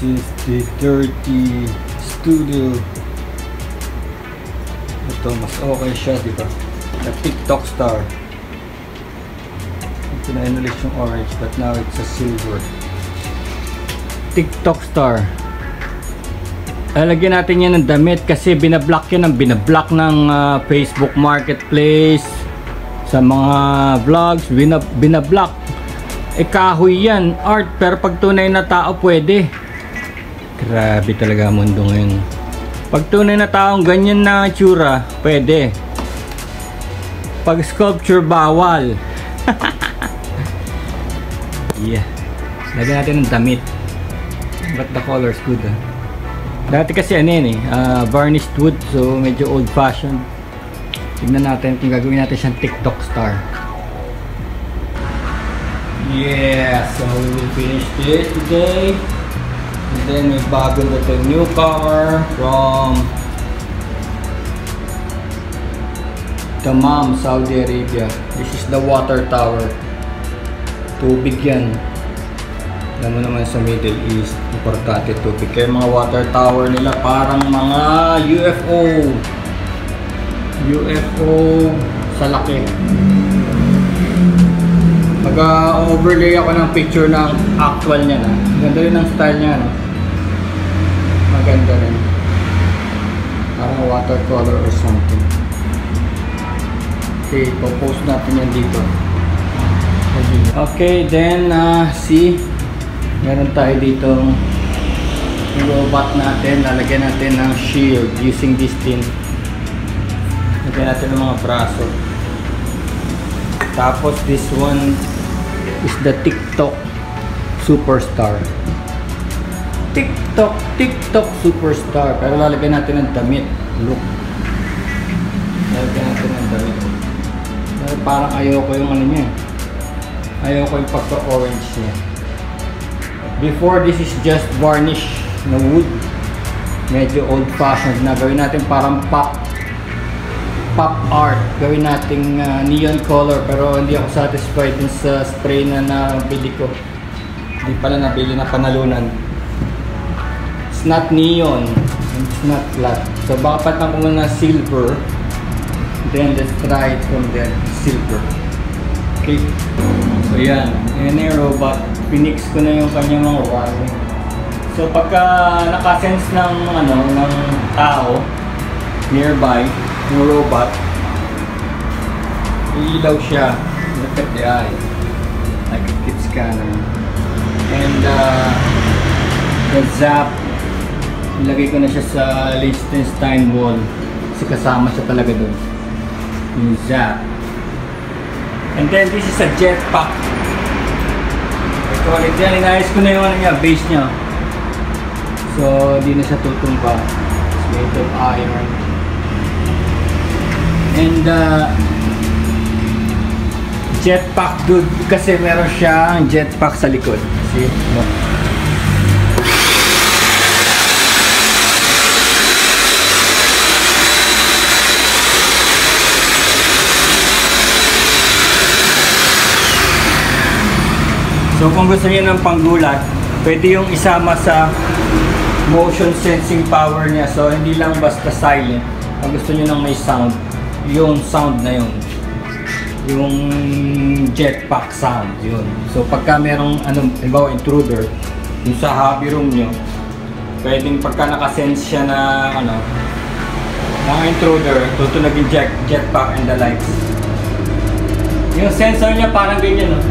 is the Dirty Studio. Ito, mas okay siya, di ba? The TikTok Star. Ito na yun ulit yung orange, but now it's a silver. TikTok Star. Lagyan natin yan ng damit kasi binablock yan ng binablock ng Facebook Marketplace. Sa mga vlogs, binablock. Kahoy yan, art, pero pag tunay na tao pwede. Grabe talaga mundo ngayon. Pag tunay na taong ganyan na tsura, pwede. Pag sculpture, bawal. Yeah. Lagyan natin ng damit. But the color's good, ah. Dati kasi ano yan varnished wood, so medyo old fashioned. Tignan natin kung gagawin natin siyang TikTok Star. Yeah, so we will finish this today. And then may bago na ito newcomer from Dammam, Saudi Arabia. This is the water tower. Tubig yan. Alam mo naman sa Middle East, importante tubig. Kaya mga water tower nila parang mga UFO sa laki. Mag-overlay ako ng picture ng actual niya na. Ganda rin ang style niya, no? Maganda rin. Parang watercolor or something. Okay, post natin yan dito. Okay, then see, meron tayo dito yung robot natin. Lalagyan natin ng shield using this tin. Lagyan natin ng mga braso. Tapos this one is the TikTok Superstar. TikTok Superstar. Pero lalagyan natin ng damit. Look. Lalagyan natin ng damit. Pero parang ayoko yung ano niya. Ayoko yung pagka-orange niya. Before, this is just varnish na wood. Medyo old-fashioned na. Gawin natin parang pop art. Gawin nating neon color, pero hindi ako satisfied dun sa spray na nabili ko. Hindi pala nabili na panalunan. It's not neon, it's not flat. So baka patang ko muna silver, then let's try it from there. Silver. Okay. So yan, yan yung robot. Pinix ko na yung kanyang mga wiring. So pagka nakasense ng ng tao nearby, yung robot, iilaw siya. Look at the eye, like a kid scanner. And the zap, ilagay ko na siya sa Liechtenstein wall kasi kasama siya talaga dun, yung zap. And then this is a jetpack. I call it yan. Inayos ko na yung base niya, so di na siya tutumba. It's made of iron. And jetpack dude, kasi meron siyang jetpack sa likod. See? Look. So kung gusto niyo ng panggulat, pwede yung isama sa motion sensing power niya. So hindi lang basta silent. Kung gusto niyo ng may sound, yung sound na yun, yung jetpack sound yun. So pagka merong halimbawa intruder yung sa hobby room nyo, pwedeng pagka nakasense siya na ng intruder, tutunagin jetpack and the lights. Yung sensor niya parang ganyan, no?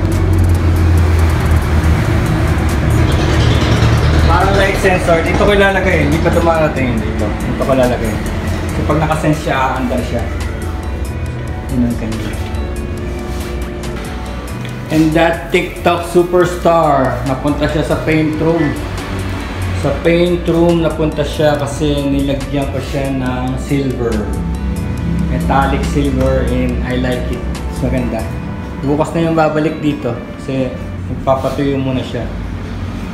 Parang light sensor. Dito ko ilalagay, hindi pa dumarating dito. Dito ko ilalagay. So pag nakasense siya, aandar siya. And that TikTok Superstar, napunta siya sa paint room. Sa paint room napunta siya kasi nilagyan ko siya ng silver. Metallic silver, and I like it. Mas maganda. Bukas na yung babalik dito kasi magpapatuyo muna siya.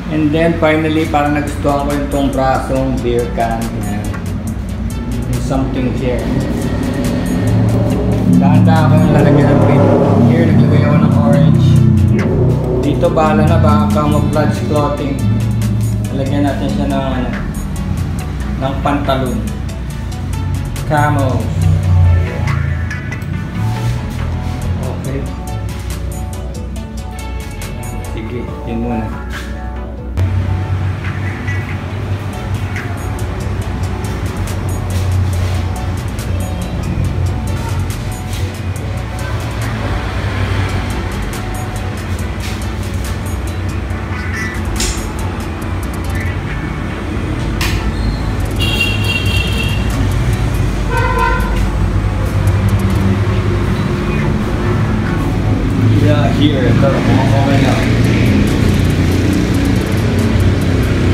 And then finally, parang nagustuhan ko yung tong brasong beer can. There's something here. Dahan-dahan ko yung lalagyan ng paint. Here, naglagay ako ng orange. Dito, bahala na, baka mag-bludge clotting. lagyan natin siya ng ano, ng pantalon. Camo. Okay. Sige, yun muna. Here, ito, okay na.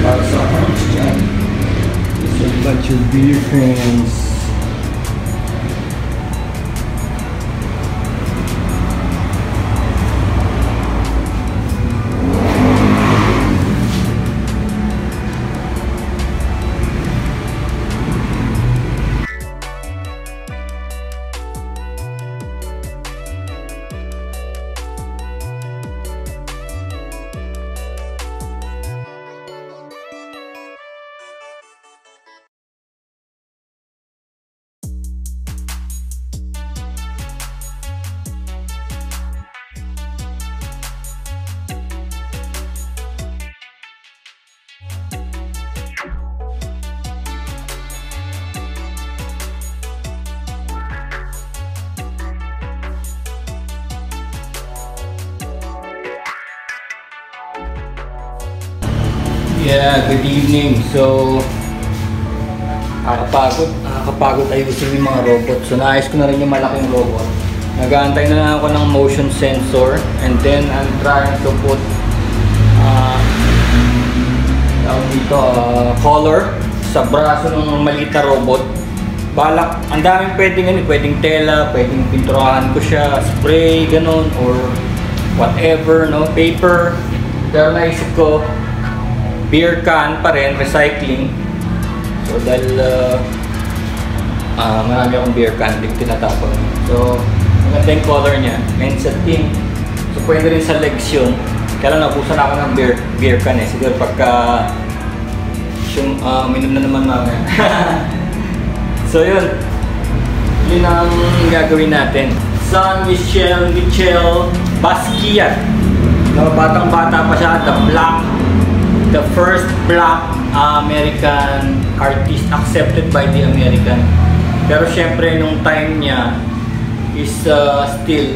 Para sa arms dyan. It's a bunch of beer cans. Yeah, good evening. So, nakakapagod ayusin yung mga robot. So, naayos ko na rin yung malaking robot. Nag-aantay na lang ako ng motion sensor, and then I'm trying to put color sa braso ng maliit na robot. Balak, ang daming pwedeng tela, pwedeng pinturahan ko siya, spray, ganun, or whatever, no, paper. Pero naisip ko, beer can pa rin, recycling. So dahil marami akong beer can, hindi ko tinatapon. So maganda yung color niya, and sa tin. So pwede rin sa legs yun. Kaya lang nabusan ako ng beer can eh. Siguro pagka minom na naman mamaya. So yun ang gagawin natin. San Michel Basquiat. No, batang-bata pa siya, the first black American artist accepted by the American. Pero syempre nung time niya is still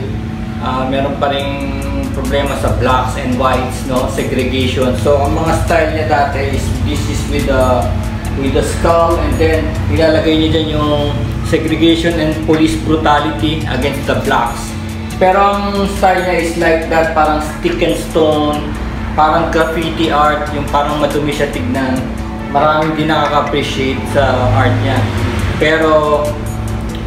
meron pa ring problema sa blacks and whites, no, segregation. So ang mga style niya dati is this is with the skull, and then ilalagay niya dyan yung segregation and police brutality against the blacks. Pero ang style niya is like that, parang stick and stone, parang graffiti art, yung parang madumi siya tignan. Maraming din nakaka-appreciate sa art niya. Pero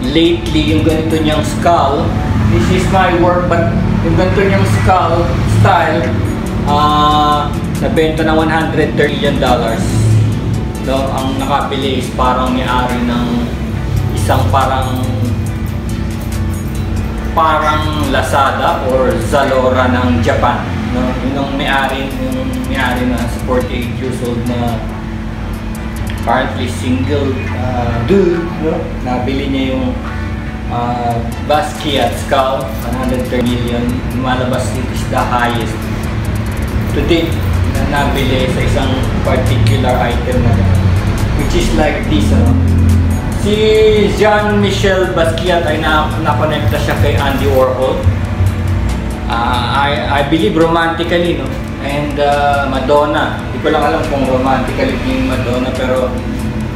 lately, yung ganito niyang skull, this is my work, but yung ganito niyang skull style, nabenta ng $130 million. No, ang nakabili is parang may-ari ng isang parang Lazada or Zalora ng Japan. No, yun ang may-ari na 48 years old na currently single dude, no? Nabili niya yung Basquiat skull, 130 million. Lumalabas, it is the highest to date na nabili sa isang particular item na gano'n, which is like this, no? Si Jean-Michel Basquiat ay nakonekta siya kay Andy Warhol. I believe romantically, no? And Madonna. Hindi ko lang alam kung romantically yung Madonna, pero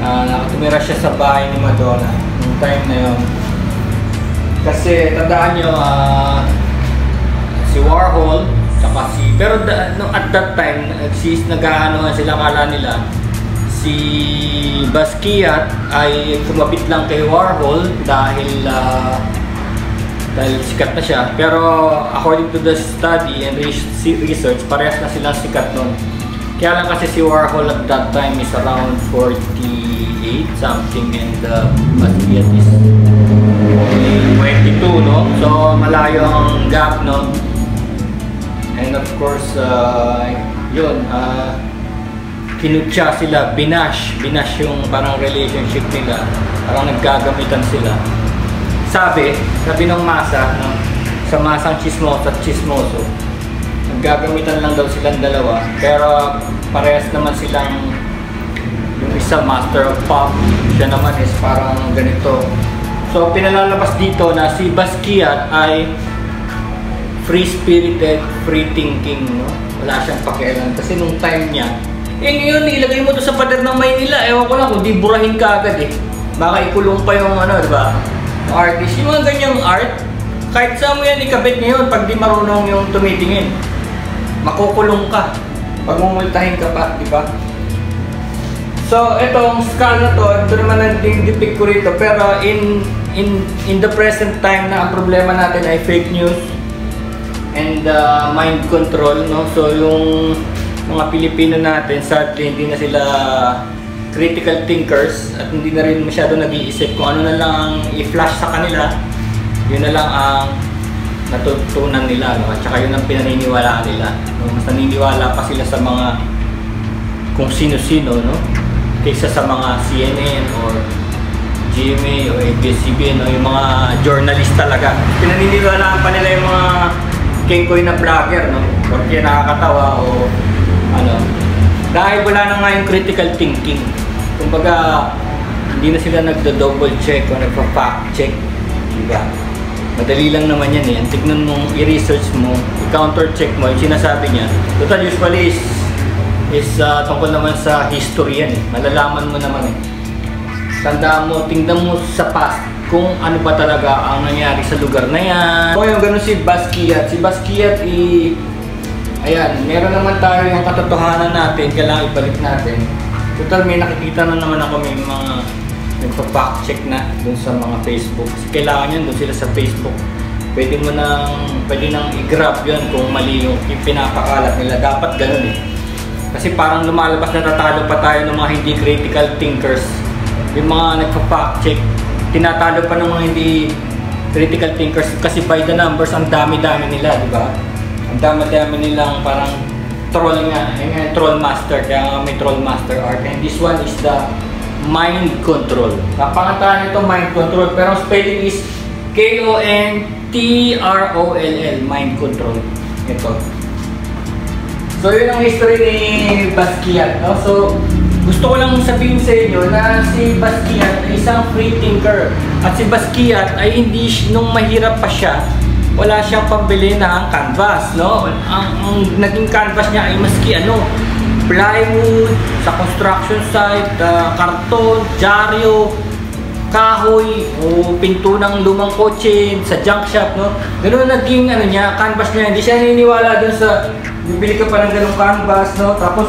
nakatumira siya sa bahay ni Madonna nung time na yun. Kasi tandaan nyo, si Warhol, saka pero at that time, nag-aanohan sila, kala nila si Basquiat ay kumapit lang kay Warhol dahil sikat na siya. Pero according to the study and research, parehas na silang sikat nun. Kaya lang kasi si Warhol at that time is around 48 something, and Basquiat is only 22, no? So malayo ang gap, no? And of course, yun, kinutya sila, binash yung parang relationship nila, parang naggagamitan sila. Sabi ng masa, no? Sa masang chismoso at chismoso, naggagamitan lang daw silang dalawa, pero parehas naman silang, yung isa master of pop, siya naman is parang ganito. So pinalalabas dito na si Basquiat ay free-spirited, free-thinking, no? Wala siyang pakialam kasi nung time niya, ngayon ilagay mo to sa pader ng Maynila, ewan ko lang kung di burahin ka agad eh. Baka ikulong pa yung ano, diba? Artist, yung mga ganyang art, kahit saan mo yan ikabit ngayon pag di marunong yung tumitingin, makukulong ka, pag mumultahin ka pa, diba? So, itong skull na to, ito naman ang depict ko rito, pero in the present time na ang problema natin ay fake news and mind control, no? So, yung mga Pilipino natin, sadly, hindi na sila critical thinkers at hindi na rin masyado nag-iisip kung ano na lang ang i-flash sa kanila, yun na lang ang natutunan nila, no? At saka yun ang pinaniniwalaan nila, no? Mas naniniwala pa sila sa mga kung sino-sino, no? Kaysa sa mga CNN or GMA o ABS-CBN, no? Yung mga journalist talaga. Pinaniniwalaan pa nila yung mga kengkoy na vlogger, no? Porque nakakatawa o ano. Dahil wala na nga yung critical thinking. Kumbaga, hindi na sila nagdo-double check o nagpa-fact check. Diba? Madali lang naman yan eh. Ang tignan mong i-research mo, i-counter check mo, yung sinasabi niya. Total usually is tungkol naman sa history yan eh. Malalaman mo naman eh. Tandaan mo, tingnan mo sa past kung ano ba talaga ang nangyari sa lugar na yan. So yung ganun si Basquiat. Si Basquiat ayan, meron naman tayo yung katotohanan natin, kailangan ibalik natin. Total may nakikita na naman ako, may mga nagpa-fact check na dun sa mga Facebook. Kasi kailangan yan, dun sila sa Facebook. Pwede nang i-grab yun kung mali yung pinapakalat nila. Dapat ganun eh. Kasi parang lumalabas na tatalo pa tayo ng mga hindi critical thinkers. Yung mga nagpa-fact check, tinatalo pa ng mga hindi critical thinkers kasi by the numbers, ang dami-dami nila, di ba? Ang dami-dami nilang parang troll nga, troll master, kaya nga may troll master art. And this one is the mind control. Kapangataan nito mind control, pero spelling is K-O-N-T-R-O-L-L, mind control. Ito. So yun ang history ni Basquiat, no? So gusto ko lang sabihin sa inyo na si Basquiat ay isang free thinker. At si Basquiat ay hindi, nung mahirap pa siya, wala siyang pambili ng canvas, no? Ang naging canvas niya ay maski ano, plywood, sa construction site, karton, dyaryo, kahoy, o pinto ng lumang kotse sa junk shop, no? Ganun naging ano niya, canvas niya. Hindi siya naniniwala dun sa bibili ka pa ng ganung canvas, no? Tapos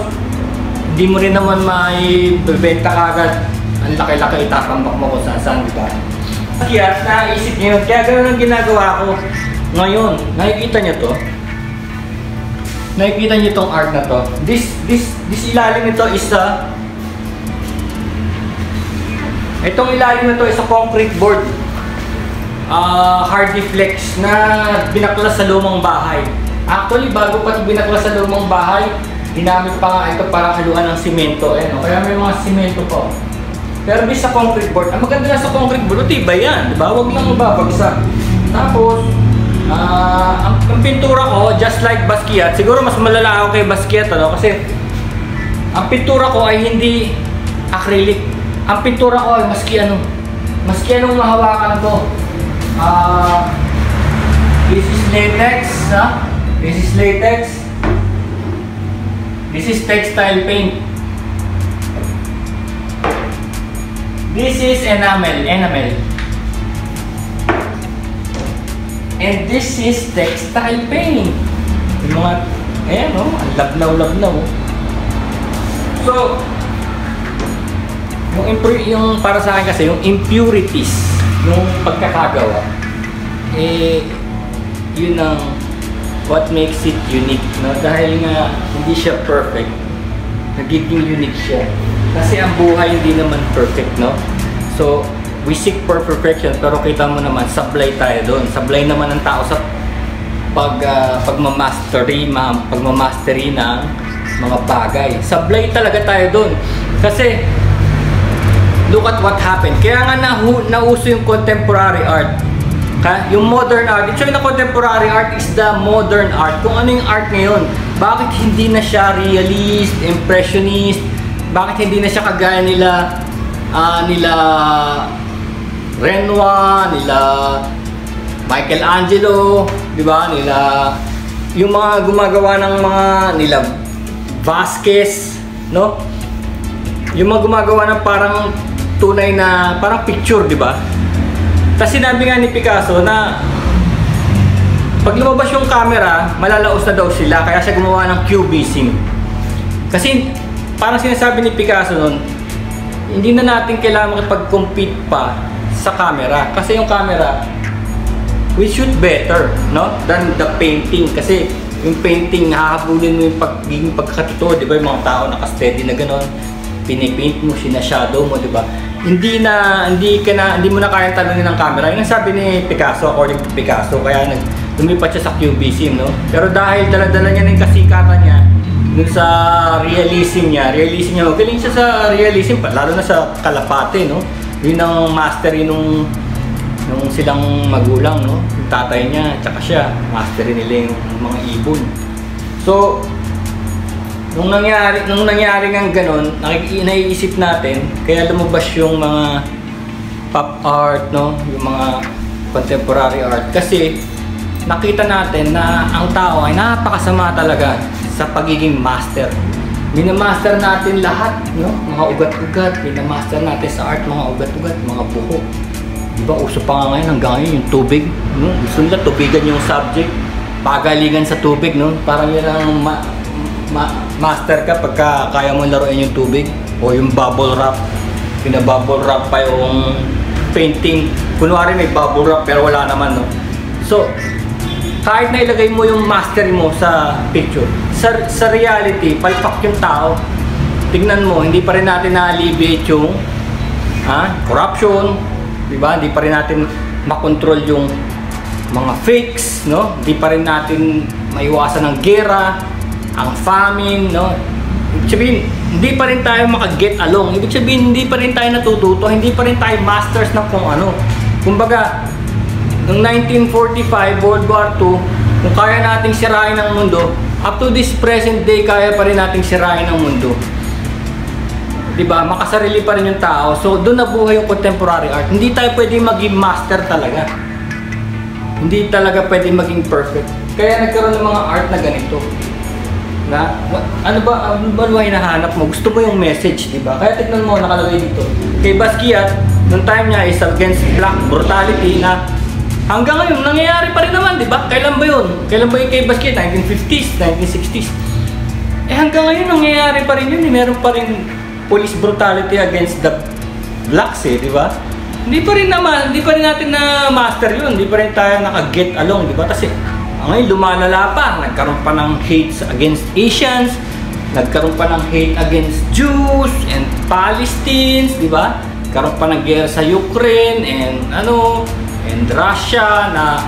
hindi mo rin naman may bebenta kagad. Ang laki-laki itatambak mo kung saan, di ba? Kaya naisip niyo, kaya ganun ang ginagawa ko. Ngayon, nakikita niyo to? Nakikita niyo tong art na to? This ilalim nito is itong ilalim na to is a concrete board. Hardy flex na binaklas sa lumang bahay. Actually, bago pa ito binaklas sa lumang bahay, ginamit pa nga ito para haluan ng simento. No? Kaya may mga simento po. Pero bis sa concrete board, ang maganda na sa concrete board, tibay yan, di ba? Huwag lang mababagsak. Tapos, ang pintura ko, just like Basquiat, siguro mas malala ako kay Basquiat, ano? Kasi ang pintura ko ay hindi acrylic. Ang pintura ko ay maski anong mahawakan ko. This is latex, ha? This is latex. This is textile paint. This is enamel. And this is textile paint. Yung mga, ayan o, ang labnaw. So, yung para sa akin kasi, yung impurities, yung pagkakagawa, yun ang what makes it unique, no? Dahil nga hindi siya perfect, nagiging unique siya. Kasi ang buhay hindi naman perfect, no? So, we seek for perfection, pero kita mo naman, sablay tayo doon. Sablay naman ng tao sa pagmamastery ng mga bagay. Sablay talaga tayo doon. Kasi, look at what happened. Kaya nga nauso yung contemporary art. Yung modern art. Ito yung contemporary art is the modern art. Kung ano yung art ngayon. Bakit hindi na siya realist, impressionist? Bakit hindi na siya kagaya nila Renoir, nila Michelangelo, di ba? Nila yung mga gumagawa ng mga nila Vasquez, no? Yung mga gumagawa ng parang tunay na parang picture, di ba? Tapos sinabi nga ni Picasso na pag lumabas yung camera, malalaos na daw sila, kaya siya gumawa ng cubism. Kasi parang sinasabi ni Picasso noon, hindi na natin kailangan makipag-compete pa sa camera. Kasi yung camera, we shoot better, no? Than the painting. Kasi yung painting, hahabulin mo yung pagiging pagkatotoo, di ba? Yung mga tao naka-steady na gano'n, pinipaint mo, sinashadow mo, di ba? Hindi mo na kayang talunin ng camera. Yung sabi ni Picasso, according to Picasso, kaya lumipat siya sa cubism, no? Pero dahil dala-dala niya ng kasikatan niya, dun sa realism niya, magaling siya sa realism, lalo na sa Kalapate, no? Yun ang mastery nung silang magulang, no? Yung tatay niya, tsaka siya, mastery nila yung mga ibon. So, nung nangyari ng ganon, naiisip natin, kaya lumabas yung mga pop art, no? Yung mga contemporary art. Kasi, nakita natin na ang tao ay napakasama talaga sa pagiging master. Minamaster natin lahat, no? Mga ugat-ugat, minamaster natin sa art, mga ugat-ugat, mga buho. Diba, uso pa nga ngayon, hanggang ngayon, yung tubig, no? Gusto nila tubigan yung subject, pagalingan sa tubig, no? Parang yun ang master ka pagka kaya mo laruin yung tubig, o yung bubble wrap, pinabubble wrap pa yung painting. Kunwari may bubble wrap pero wala naman, no? So, kahit na ilagay mo yung mastery mo sa picture, sa reality, palpak yung tao. Tingnan mo, hindi pa rin natin na-alleviate yung corruption, di ba? Hindi pa rin natin makontrol yung mga fakes, no? Hindi pa rin natin maiwasan ng gera, ang famine, no? Ibig sabihin, hindi pa rin tayo maka-get along. Ibig sabihin, hindi pa rin tayo natututo, hindi pa rin tayo masters ng kung ano. Kumbaga, noong 1945, World War II, kung kaya nating sirain ang mundo, up to this present day, kaya pa rin nating sirain ang mundo. Diba? Makasarili pa rin yung tao. So, doon nabuhay yung contemporary art. Hindi tayo pwedeng maging master talaga. Hindi talaga pwedeng maging perfect. Kaya nagkaroon ng mga art na ganito. Na, ano ba hinahanap mo? Gusto mo yung message, diba? Kaya tignan mo, nakalagay dito. Kay Basquiat, noong time niya is against black brutality na hanggang ngayon, nangyayari pa rin naman, di ba? Kailan ba yun? Kailan ba yung kay Basquiat? 1950s, 1960s. Hanggang ngayon, nangyayari pa rin yun. Meron pa rin police brutality against the blacks, di ba? Hindi pa rin natin na master yun. Hindi pa rin tayo naka-get along, di ba? Kasi ngayon, lumalala pa. Nagkaroon pa ng hate against Asians. Nagkaroon pa ng hate against Jews and Palestinians, di ba? Nagkaroon pa ng gera sa Ukraine and Russia na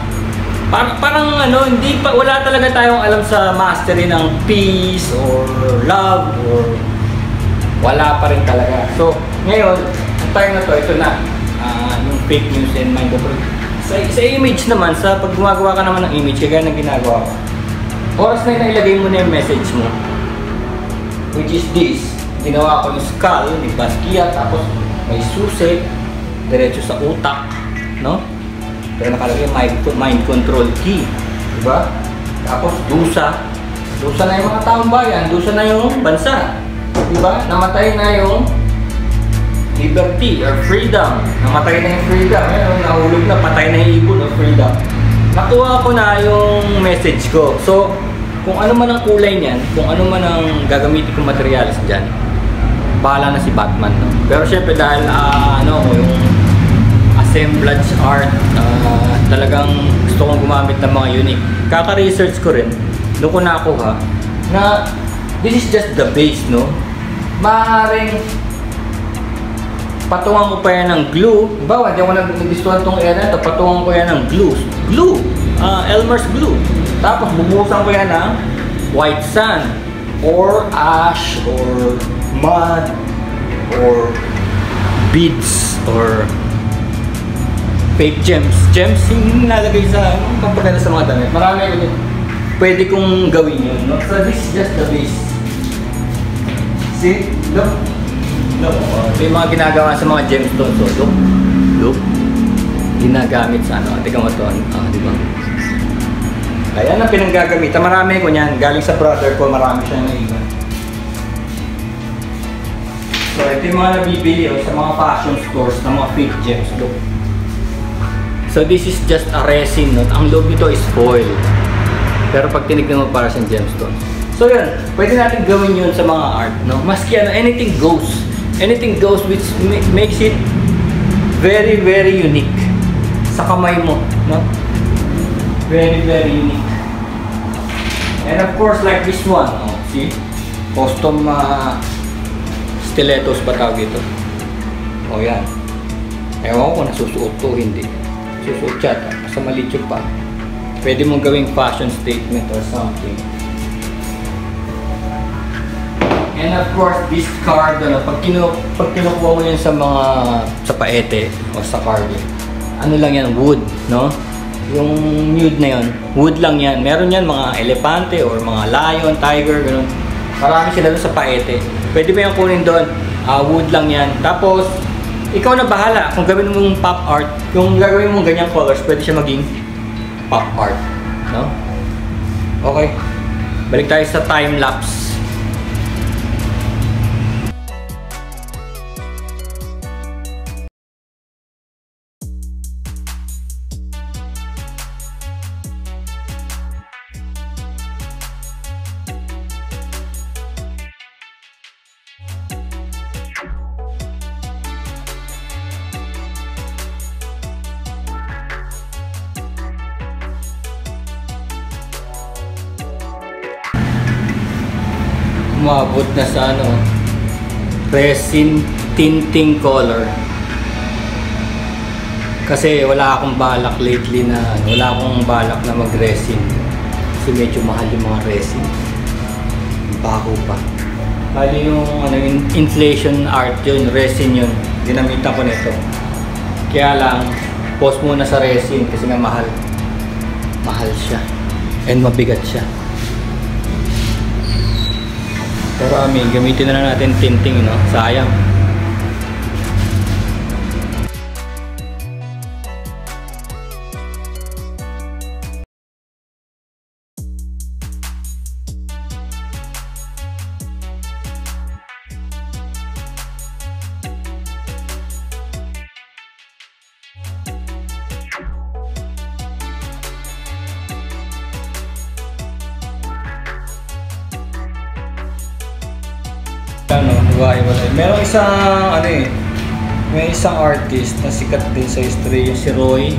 parang wala talaga tayong alam sa mastery ng peace or love or wala pa rin talaga. So, ngayon, ang time na to, ito na yung fake news and mind control. Sa image naman, sa pag gumagawa ka naman ng image, kaya na ginagawa ko. Oras na ilagay mo na yung message mo, which is this. Ginawa ko yung skull ni Basquiat, tapos may susi, diretso sa utak, no? Kaya nakalagay mind control key, diba? Tapos dusa na yung mga taong bayan, dusa na yung bansa, diba? Namatay na yung liberty or freedom, namatay na yung freedom, nahulog na, patay na yung ibon o freedom. Nakuha ko na yung message ko. So, kung ano man ang kulay niyan, kung ano man ang gagamitin kong materials dyan, bahala na si Batman, no? Pero syempre dahil yung assemblage art, talagang gusto kong gumamit ng mga unique. Kaka-research ko rin, doon ko nakuha na this is just the base, no? Maaaring patungan ko pa yan ng glue. Bawa, hindi ako nag-gustuhan itong area na ito, patungan ko yan ng glue. Elmer's glue. Tapos bubuhusan ko yan ng white sand. or ash or mud or beads or fake gems. Gems yung nilalagay sa pampaganda sa mga damit. Marami ko pwede kong gawin yun. No? So this is just the base. See? Look. Look. Ito yung mga ginagawa sa mga gemstones. So, look. Look. Ginagamit sa ano. Tika mo ito. Di ba? Ayan ang pinanggagamitan. Marami ko niyan. Galing sa brother ko. Marami siya na iba. So ito yung mga nabibili sa mga fashion stores na mga fake gems. Look. So this is just a resin. No? Ang loob nito is foil. Pero pag tinignan mo para sa gemstone. So yun, pwede natin gawin yun sa mga art, no? Maski ano, anything goes. Anything goes which makes it very, very unique sa kamay mo, no? Very, very unique. And of course, like this one, oh, see? Custom stilettos ba tawag ito? Oh yan. Ewan ko kung nasusuot to, hindi. Susuot siya, kasi maliit yung pa. Pwede mong gawing fashion statement or something. And of course, this card, pag kinukuha mo yan sa mga sa paete o sa card, ano lang yan, wood, no? Yung nude na yan, wood lang yan. Meron yan mga elepante or mga lion, tiger, gano'n. Marami sila doon sa paete. Pwede mo yung kunin doon, wood lang yan. Tapos, ikaw na bahala kung gawin mong pop art. Kung gagawin mong ganyang colors, pwede siya maging pop art, no? Okay. Balik tayo sa time lapse. Umabot na sa ano, resin tinting color. Kasi wala akong balak lately na wala akong balak na mag-resin. Kasi medyo mahal yung mga resin. Baho pa. Bali yung ano, inflation art yun, resin yun. Ginamitan ko nito. Kaya lang, post muna sa resin kasi nga mahal. Mahal siya. And mabigat siya. Pero gamitin na lang natin tinting, no? Sayang. Merong isang may isang artist na sikat din sa history, yung si Roy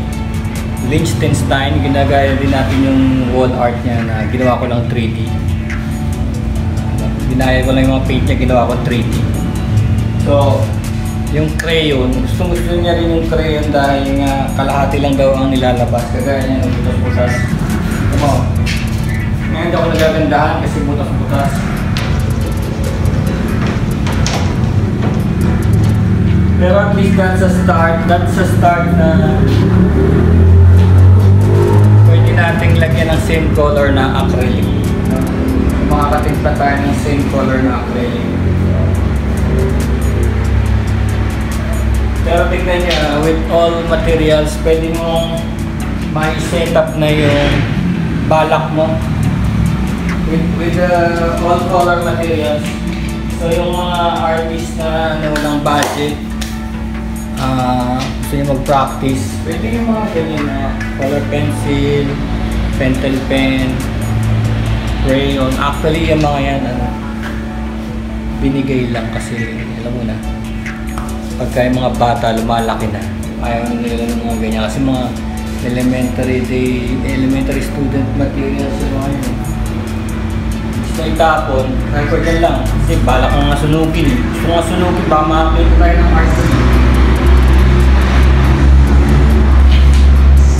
Lichtenstein. Ginagaya din natin yung wall art niya na ginawa ko lang 3D. Ginaya ko lang yung mga paint niya, ginawa ko 3D. So, yung crayon, gusto niya rin yung crayon dahil nga kalahati lang daw ang nilalabas. Kagaya niya ng butas-butas. Ngayon ako nagagandahan kasi butas-butas. Pero at least that's a start na pwede nating lagyan ng same color na acrylic. Makakatimpla tayo ng same color na acrylic. Pero tignan nyo, with all materials, pwede mong ma-set up na yung balak mo. With all color materials. So yung mga artist na walang budget, gusto nyo mag-practice, pwede yung mga ganyan na color pencil, pentel pen, crayon. Actually yung mga yan binigay lang kasi alam mo na pagka yung mga bata lumalaki na, ayaw nila ng mga ganyan kasi mga elementary student materials yung mga yun. Gusto itapon, record yan lang kasi balak kong nga sunugin. Gusto nga sunugin, baka makakita tayo ng art.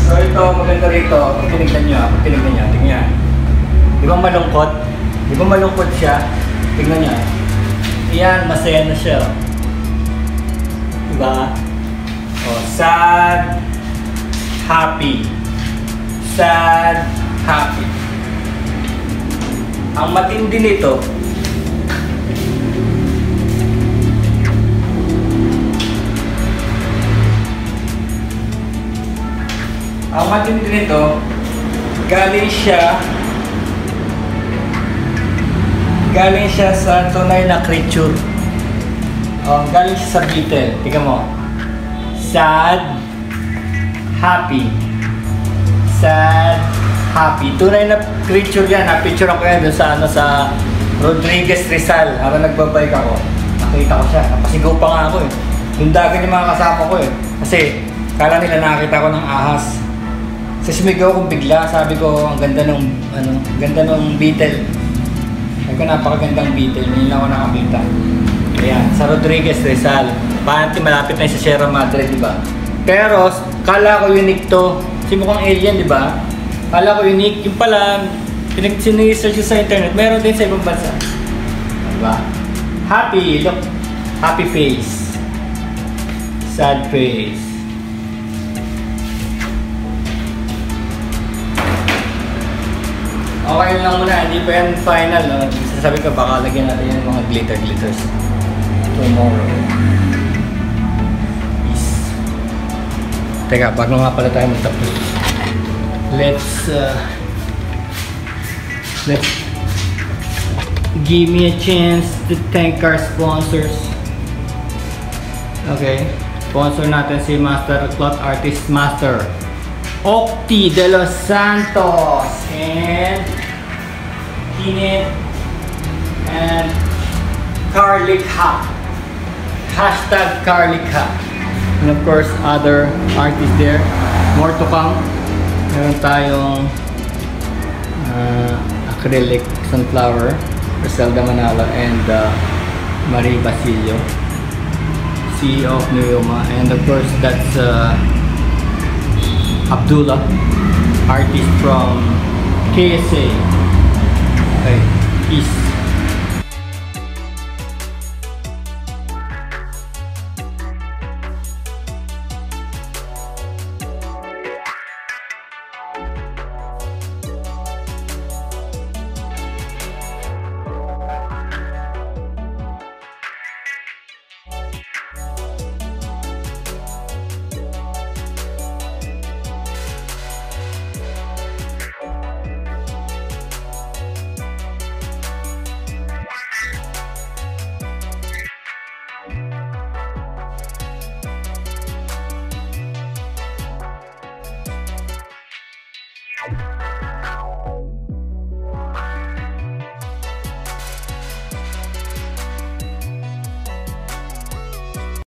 So ito, maganda rito, pag tinignan nyo, tingnan. Di ba malungkot? Di ba malungkot siya? Tingnan niya. Yan, masaya na siya. Diba? Oh, sad, happy. Sad, happy. Ang matindi nito, galing siya sa tunay na creature. Oh, galing siya sa Beetle. Tingnan mo. Sad, happy. Sad, happy. Tunay na creature yan. Na-picture ako yan doon sa, sa Rodriguez Rizal. Habang nagbabike ako, nakita ko siya. Napasigaw pa nga ako eh. Yung dagat yung mga kasama ko eh. Kasi, kala nila nakita ko ng ahas. Kasi sumigaw akong bigla. Sabi ko, ang ganda ng, ganda ng Beetle. Sabi ko, napakagandang Beetle. Hindi na ako nakakita. Ayan, sa Rodriguez Rizal. Panty, malapit na sa Sierra Madre, di ba? Pero, kala ko unique to. Kasi mukhang alien, di ba? Kala ko unique. Yung pala, sinesearch sa internet, meron din sa ibang bansa. Di ba? Happy, look. Happy face. Sad face. Okay lang muna, hindi pa yan final. No? Sasabi ko, baka lagyan natin yung mga glitters tomorrow. Peace. Teka, bago nga pala tayo magtapos. Let's give me a chance to thank our sponsors. Okay, sponsor natin si Master Cloth Artist Master Octi de los Santos and Kinit and Garlic Hop. Hashtag Garlic Hop. And of course, other artists there. More to come. Meron tayong acrylic sunflower, Griselda Manalo, and Marie Basilio, CEO of Nuyoma. And of course, that's Abdullah, artist from KSA. Okay, peace.